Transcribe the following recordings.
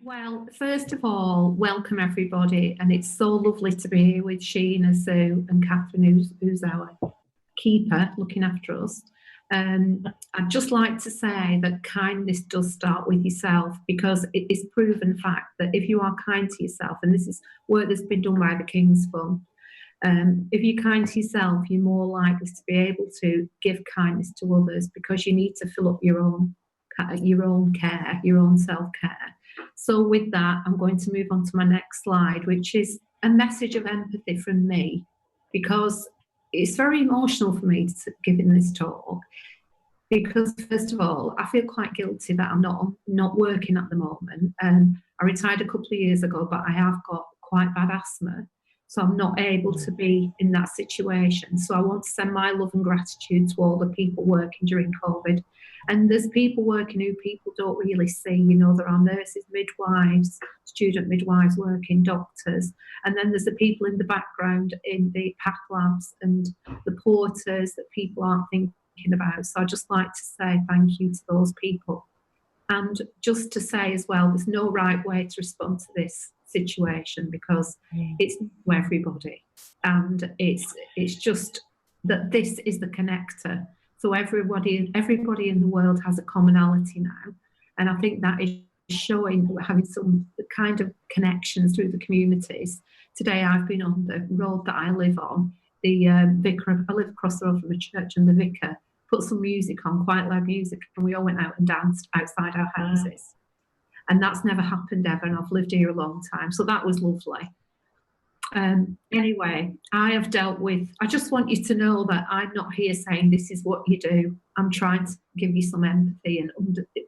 Well, first of all, welcome everybody, and it's so lovely to be here with Sheena, Sue, and Catherine, who's our keeper looking after us. I'd just like to say that kindness does start with yourself, because it is proven fact that if you are kind to yourself, and this is work that's been done by the King's Fund, if you're kind to yourself, you're more likely to be able to give kindness to others, because you need to fill up your own care, your own self-care. So with that, I'm going to move on to my next slide, which is a message of empathy from me, because it's very emotional for me to giving this talk, because first of all, I feel quite guilty that I'm not working at the moment. I retired a couple of years ago, but I have got quite bad asthma, so I'm not able to be in that situation. So I want to send my love and gratitude to all the people working during COVID. And there's people working who people don't really see. You know, there are nurses, midwives, student midwives working, doctors. And then there's the people in the background in the path labs and the porters that people aren't thinking about. So I'd just like to say thank you to those people. And just to say as well, there's no right way to respond to this situation, because it's for everybody. And it's just that this is the connector. So everybody in the world has a commonality now. And I think that is showing that we're having some kind of connections through the communities. Today I've been on the road that I live on. The vicar, I live across the road from a church, and the vicar put some music on, quite loud music, and we all went out and danced outside our houses. And that's never happened ever, and I've lived here a long time. So that was lovely. Anyway, I just want you to know that I'm not here saying this is what you do. I'm trying to give you some empathy, and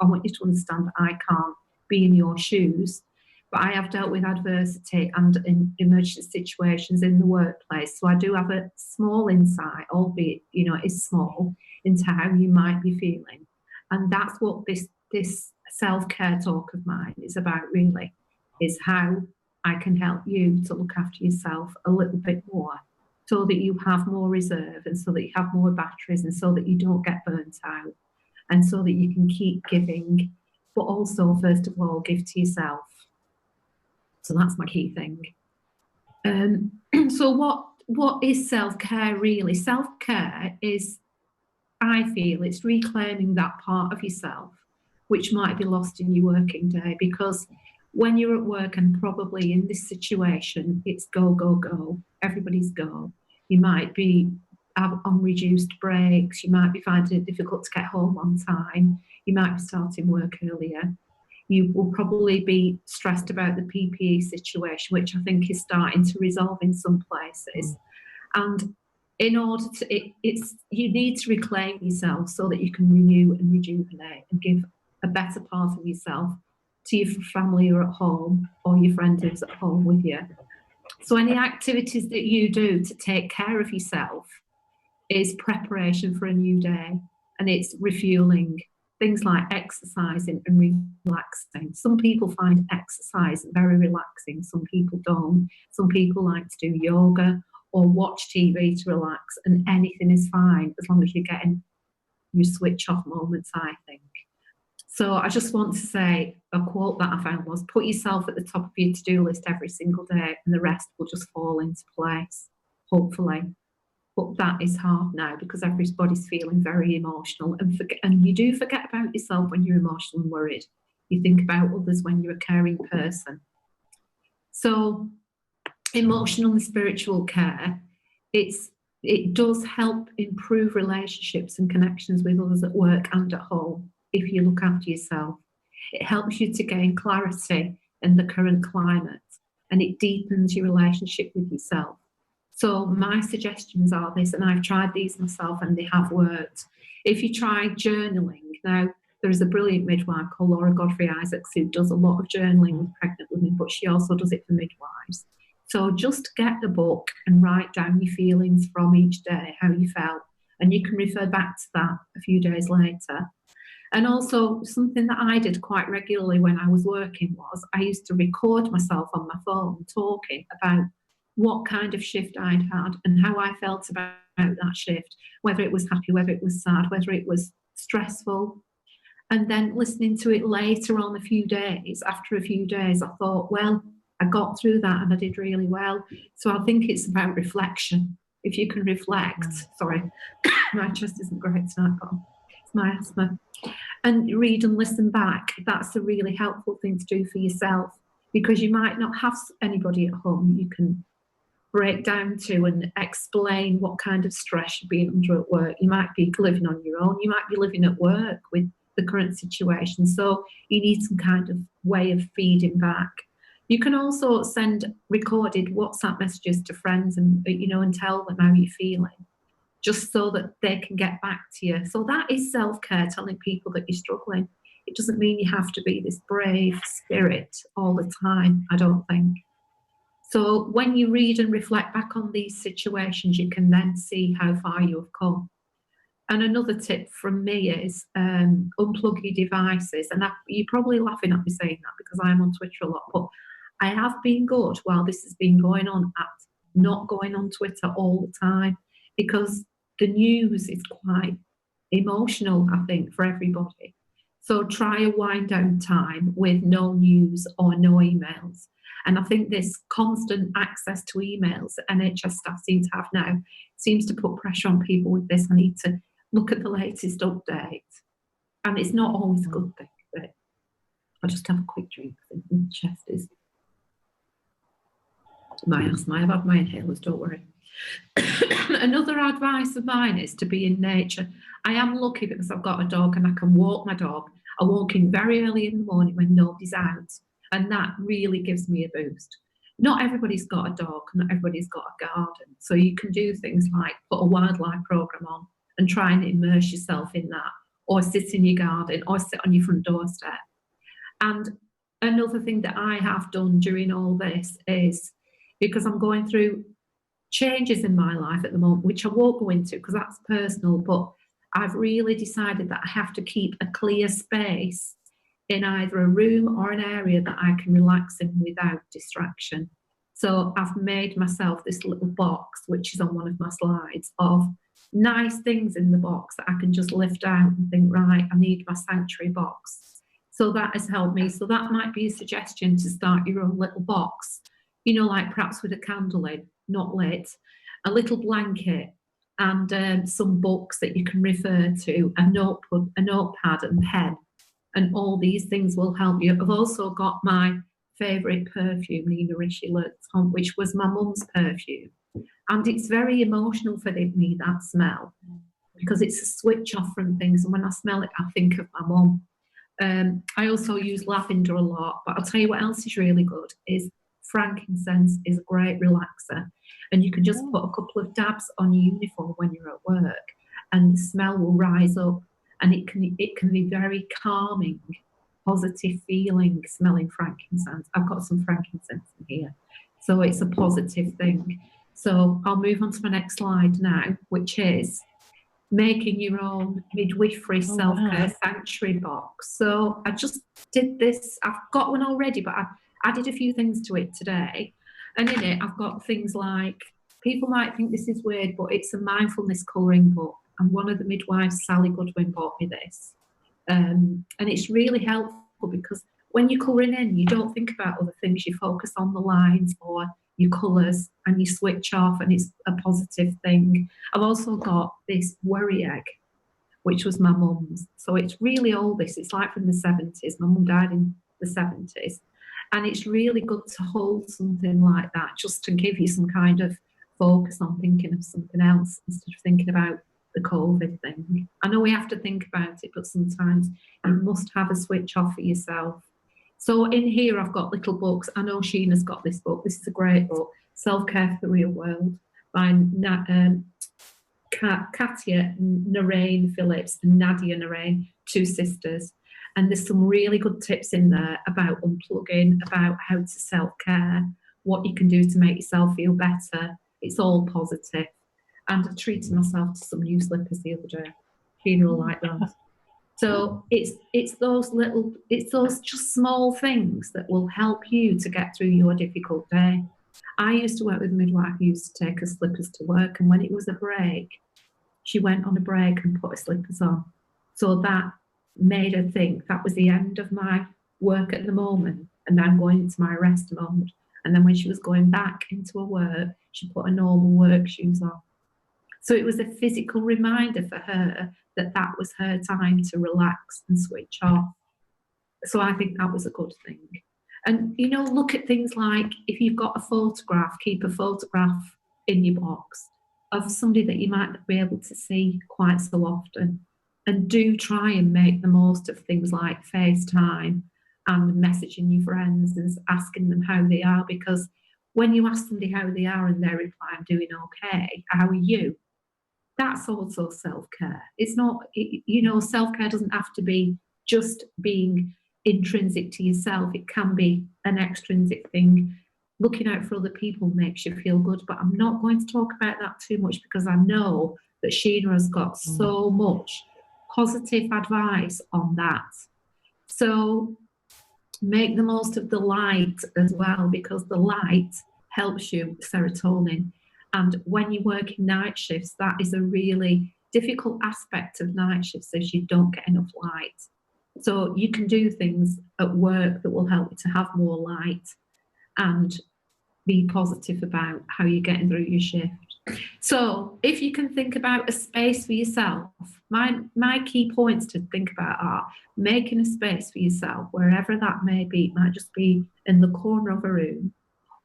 I want you to understand that I can't be in your shoes. But I have dealt with adversity and in emergency situations in the workplace. So I do have a small insight, albeit, it is small, into how you might be feeling. And that's what this self-care talk of mine is about, really, is how I can help you to look after yourself a little bit more, so that you have more reserve, and so that you have more batteries, and so that you don't get burnt out, and so that you can keep giving, but also, first of all, give to yourself. So that's my key thing. So what is self-care really? Self-care is, I feel, it's reclaiming that part of yourself which might be lost in your working day, because when you're at work, and probably in this situation, it's go, go, go. Everybody's go. You might be on reduced breaks. You might be finding it difficult to get home on time. You might be starting work earlier. You will probably be stressed about the PPE situation, which I think is starting to resolve in some places. And in order to, you need to reclaim yourself so that you can renew and rejuvenate and give a better part of yourself to your family who are at home, or your friend who's at home with you. So any activities that you do to take care of yourself is preparation for a new day, and it's refueling. Things like exercising and relaxing. Some people find exercise very relaxing, some people don't. Some people like to do yoga or watch TV to relax, and anything is fine as long as you're getting your switch off moments, I think. So I just want to say, a quote that I found was, put yourself at the top of your to-do list every single day, and the rest will just fall into place, hopefully. But that is hard now, because everybody's feeling very emotional, and you do forget about yourself when you're emotional and worried. You think about others when you're a caring person. So emotional and spiritual care, it does help improve relationships and connections with others at work and at home if you look after yourself. It helps you to gain clarity in the current climate, and it deepens your relationship with yourself. So my suggestions are this, and I've tried these myself and they have worked. If you try journaling, now there is a brilliant midwife called Laura Godfrey Isaacs who does a lot of journaling with pregnant women, but she also does it for midwives. So just get the book and write down your feelings from each day, how you felt, and you can refer back to that a few days later. And also something that I did quite regularly when I was working was I used to record myself on my phone talking about what kind of shift I'd had and how I felt about that shift, whether it was happy, whether it was sad, whether it was stressful. And then listening to it later on after a few days, I thought, well, I got through that and I did really well. So I think it's about reflection. If you can reflect, sorry, my chest isn't great tonight, but it's my asthma. And read and listen back, that's a really helpful thing to do for yourself, because you might not have anybody at home you can break down to and explain what kind of stress you're being under at work. You might be living on your own, you might be living at work with the current situation, so you need some kind of way of feeding back. You can also send recorded WhatsApp messages to friends and tell them how you're feeling, just so that they can get back to you. So that is self-care, telling people that you're struggling. It doesn't mean you have to be this brave spirit all the time, I don't think. So when you read and reflect back on these situations, you can then see how far you have come. And another tip from me is unplug your devices. And you're probably laughing at me saying that because I'm on Twitter a lot, but I have been good while this has been going on at not going on Twitter all the time, because the news is quite emotional, I think, for everybody. So try a wind down time with no news or no emails. And I think this constant access to emails that NHS staff seem to have now seems to put pressure on people with this. I need to look at the latest update. And it's not always a good thing, is it? I'll just have a quick drink. I think my chest is my asthma. I've had my inhalers, don't worry. Another advice of mine is to be in nature. I am lucky because I've got a dog and I can walk my dog. I walk in very early in the morning when nobody's out, and that really gives me a boost. Not everybody's got a dog, not everybody's got a garden, so you can do things like put a wildlife programme on and try and immerse yourself in that, or sit in your garden, or sit on your front doorstep. And another thing that I have done during all this is, because I'm going through changes in my life at the moment, which I won't go into because that's personal, but I've really decided that I have to keep a clear space in either a room or an area that I can relax in without distraction. So I've made myself this little box, which is on one of my slides, of nice things in the box that I can just lift out and think, right, I need my sanctuary box. So that has helped me. So that might be a suggestion to start your own little box, like perhaps with a candle in, not lit, a little blanket, and some books that you can refer to, a notepad and pen, and all these things will help you. I've also got my favourite perfume, Nina Rishi Lerton, which was my mum's perfume, and it's very emotional for me, that smell, because it's a switch off from things, and when I smell it I think of my mum. I also use lavender a lot, but I'll tell you what else is really good is frankincense is a great relaxer, and you can just put a couple of dabs on your uniform when you're at work and the smell will rise up, and it can be very calming, positive feeling smelling frankincense. I've got some frankincense in here, so it's a positive thing. So I'll move on to my next slide now, which is making your own midwifery self-care sanctuary box. So I just did this. I've got one already, but I added a few things to it today, and in it I've got things like, people might think this is weird, but it's a mindfulness colouring book, and one of the midwives, Sally Goodwin, bought me this, and it's really helpful because when you're colouring in, you don't think about other things, you focus on the lines or your colours and you switch off, and it's a positive thing. I've also got this worry egg, which was my mum's, so it's really old. It's like from the 70s. My mum died in the 70s. And it's really good to hold something like that, just to give you some kind of focus on thinking of something else instead of thinking about the COVID thing. I know we have to think about it, but sometimes you must have a switch off for yourself. So in here I've got little books. I know Sheena's got this book. This is a great book, Self-Care for the Real World, by Katia Narain Phillips and Nadia Narain, two sisters. And there's some really good tips in there about unplugging, about how to self-care, what you can do to make yourself feel better. It's all positive. And I treated myself to some new slippers the other day. Sheena will like those. So it's those just small things that will help you to get through your difficult day. I used to work with a midwife who used to take her slippers to work, and when it was a break, she went on a break and put her slippers on. So that made her think that was the end of my work at the moment, and I'm going into my rest mode. And then when she was going back into her work, she put her normal work shoes on. So it was a physical reminder for her that that was her time to relax and switch off. So I think that was a good thing. And, you know, look at things like, if you've got a photograph, keep a photograph in your box of somebody that you might not be able to see quite so often. And do try and make the most of things like FaceTime and messaging your friends and asking them how they are. Because when you ask somebody how they are and they reply, I'm doing okay, how are you? That's also self-care. It's not, you know, self-care doesn't have to be just being intrinsic to yourself. It can be an extrinsic thing. Looking out for other people makes you feel good, but I'm not going to talk about that too much because I know that Sheena has got so much positive advice on that. So make the most of the light as well, because the light helps you serotonin. And when you work in night shifts, that is a really difficult aspect of night shifts, is you don't get enough light. So you can do things at work that will help you to have more light and be positive about how you're getting through your shift. So if you can think about a space for yourself, my key points to think about are making a space for yourself, wherever that may be. It might just be in the corner of a room,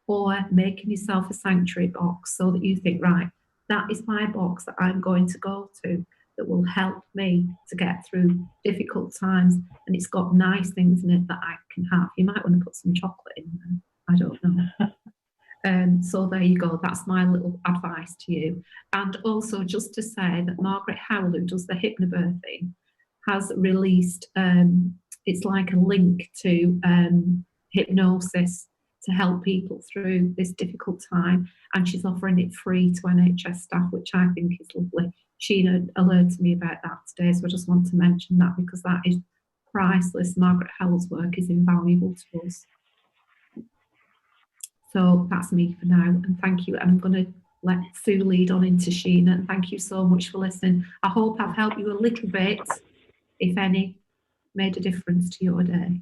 or making yourself a sanctuary box so that you think, right, that is my box that I'm going to go to that will help me to get through difficult times. And it's got nice things in it that I can have. You might want to put some chocolate in there. I don't know. So there you go. That's my little advice to you. And also just to say that Margaret Howell, who does the hypnobirthing, has released, it's like a link to hypnosis to help people through this difficult time. And she's offering it free to NHS staff, which I think is lovely. Sheena alerted me about that today, so I just want to mention that because that is priceless. Margaret Howell's work is invaluable to us. So that's me for now, and thank you. And I'm going to let Sue lead on into Sheena. And thank you so much for listening. I hope I've helped you a little bit, if any, made a difference to your day.